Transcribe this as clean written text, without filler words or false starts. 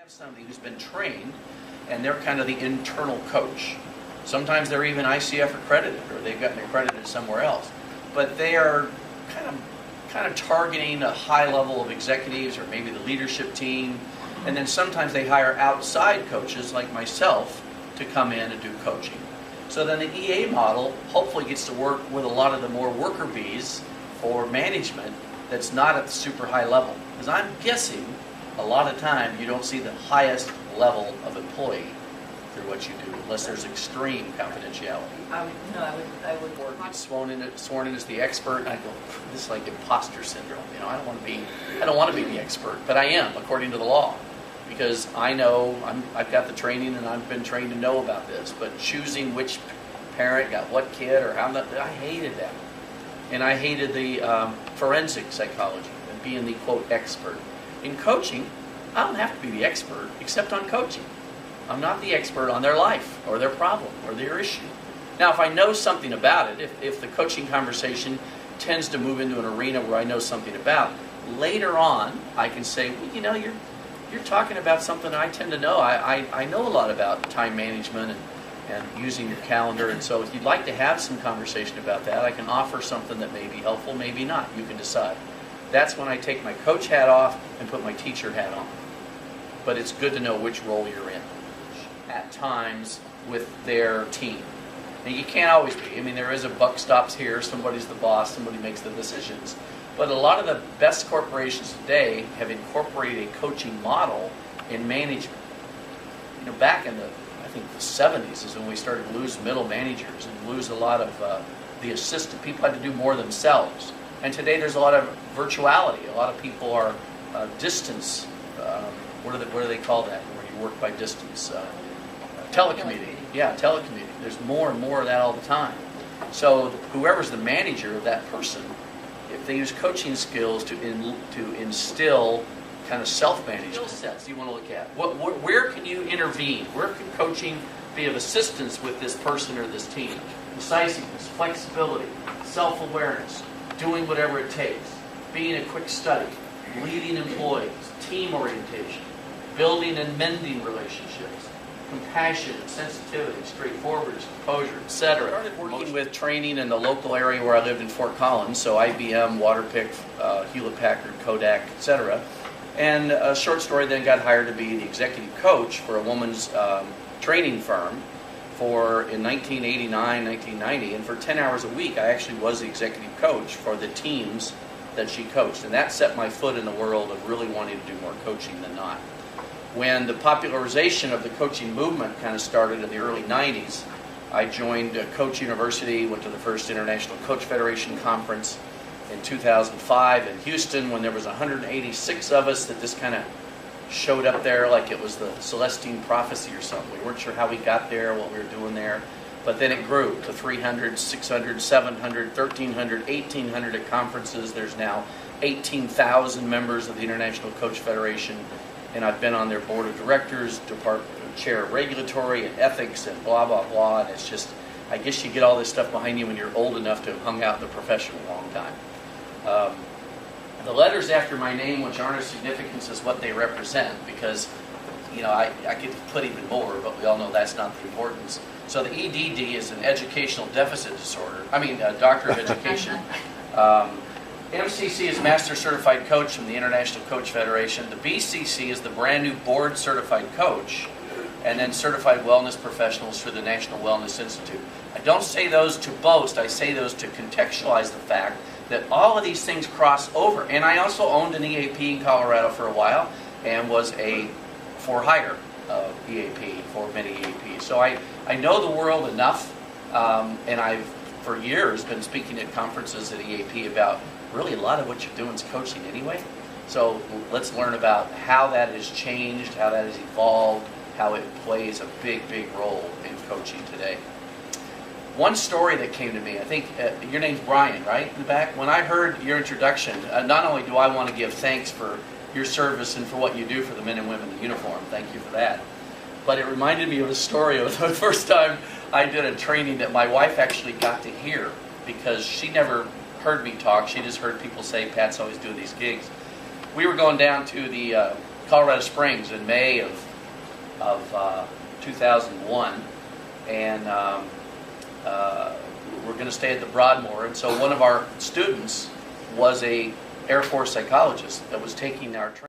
Somebody who's been trained, and they're kind of the internal coach. Sometimes they're even ICF accredited, or they've gotten accredited somewhere else. But they are kind of targeting a high level of executives, or maybe the leadership team. And then sometimes they hire outside coaches like myself to come in and do coaching. So then the EA model hopefully gets to work with a lot of the more worker bees for management that's not at the super high level. Because I'm guessing a lot of time you don't see the highest level of employee through what you do, unless there's extreme confidentiality. I would. Or get sworn in as the expert, and I go, this is like imposter syndrome. You know, I don't want to be the expert, but I am according to the law, because I know I've got the training and I've been trained to know about this. But choosing which parent got what kid or how much, I hated that, and I hated the forensic psychology and being the quote expert. In coaching, I don't have to be the expert except on coaching. I'm not the expert on their life or their problem or their issue. Now, if I know something about it, if the coaching conversation tends to move into an arena where I know something about, later on I can say, well, you know, you're talking about something I tend to know. I know a lot about time management and using your calendar, and so if you'd like to have some conversation about that, I can offer something that may be helpful, maybe not. You can decide. That's when I take my coach hat off and put my teacher hat on. But it's good to know which role you're in at times with their team. And you can't always be. I mean, there is a buck stops here. Somebody's the boss. Somebody makes the decisions. But a lot of the best corporations today have incorporated a coaching model in management. You know, back in I think the 70s is when we started to lose middle managers and lose a lot of the assistant. People had to do more themselves. And today there's a lot of virtuality. A lot of people are distance. What do they call that? Where you work by distance? Telecommuting. Yeah, telecommuting. There's more and more of that all the time. So whoever's the manager of that person, if they use coaching skills to instill kind of self-management skill sets you want to look at. Where can you intervene? Where can coaching be of assistance with this person or this team? Decisiveness, flexibility, self-awareness, doing whatever it takes, being a quick study, leading employees, team orientation, building and mending relationships, compassion, sensitivity, straightforwardness, composure, etc. I started working with training in the local area where I lived in Fort Collins, so IBM, Waterpik, Hewlett-Packard, Kodak, etc. And a short story, then got hired to be the executive coach for a woman's training firm in 1989, 1990, and for 10 hours a week, I actually was the executive coach for the teams that she coached. And that set my foot in the world of really wanting to do more coaching than not. When the popularization of the coaching movement kind of started in the early 90s, I joined Coach University, went to the first International Coach Federation Conference in 2005 in Houston, when there was 186 of us that just kind of showed up there like it was the Celestine prophecy or something. We weren't sure how we got there, what we were doing there. But then it grew to 300, 600, 700, 1,300, 1,800 at conferences. There's now 18,000 members of the International Coach Federation. And I've been on their board of directors, chair of regulatory and ethics and blah, blah, blah. And it's just, I guess you get all this stuff behind you when you're old enough to have hung out in the profession a long time. The letters after my name, which aren't as significant as what they represent, because, you know, I could put even more, but we all know that's not the importance. So the EDD is an educational deficit disorder. Doctor of Education. MCC is Master Certified Coach from the International Coach Federation. The BCC is the brand new Board Certified Coach, and then Certified Wellness Professionals for the National Wellness Institute. I don't say those to boast, I say those to contextualize the fact that all of these things cross over. And I also owned an EAP in Colorado for a while and was a for-hire EAP for many EAPs. So I know the world enough, and I've for years been speaking at conferences at EAP about really a lot of what you're doing is coaching anyway. So let's learn about how that has changed, how that has evolved, how it plays a big, big role in coaching today. One story that came to me, I think your name's Brian, right, in the back? When I heard your introduction, not only do I want to give thanks for your service and for what you do for the men and women in uniform, thank you for that, but it reminded me of a story of the first time I did a training that my wife actually got to hear, because she never heard me talk. She just heard people say, Pat's always doing these gigs. We were going down to the Colorado Springs in May of 2001, and we're going to stay at the Broadmoor. And so one of our students was a Air Force psychologist that was taking our training.